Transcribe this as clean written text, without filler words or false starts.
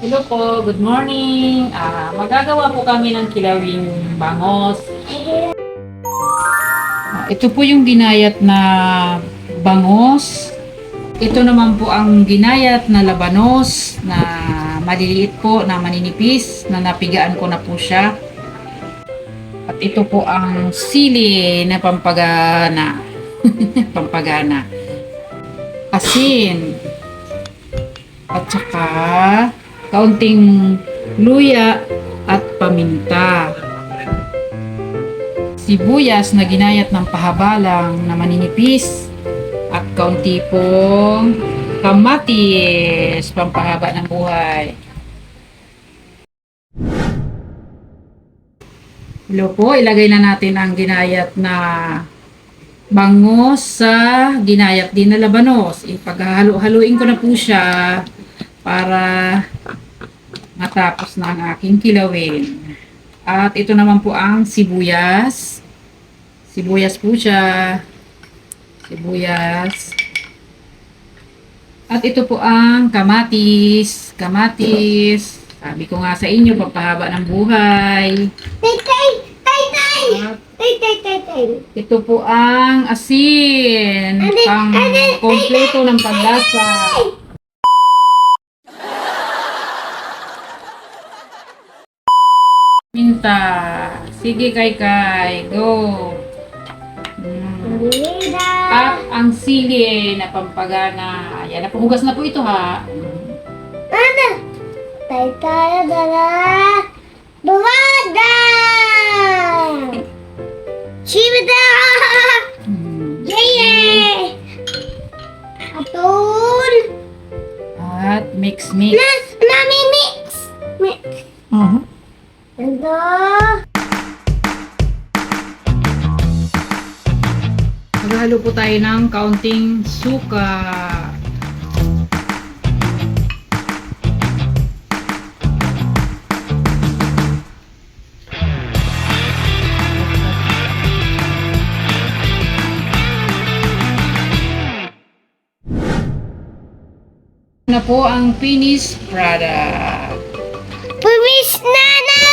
Hello po, good morning. Magagawa po kami ng kilawing bangos. Ito po yung ginayat na bangos. Ito naman po ang ginayat na labanos na maliliit po, na maninipis, na napigaan ko na po siya. At ito po ang sili na pampagana. Pampagana. Asin. At saka kaunting luya at paminta. Sibuyas na ginayat ng pahabalang na maninipis at kaunti pong kamatis, pampahaba ng buhay. Hello po, ilagay na natin ang ginayat na bangos sa ginayat din na labanos. Ipaghalo-haluin ko na po siya para matapos na ang aking kilawin. At ito naman po ang sibuyas. Sibuyas po siya. Sibuyas. At ito po ang kamatis. Kamatis. Sabi ko nga sa inyo, papahaba ng buhay. At ito po ang asin. Pang kompleto ng panlasa. Minta. Sige, Kay. Go. At ang sili na pampagana. Ayan, napahugas na po ito ha. Chibida! Yay! Atul! At mix. Nami mix! Mix. Ito. Maghalo po tayo ng kaunting suka. Na po ang finished product. Pumis na na!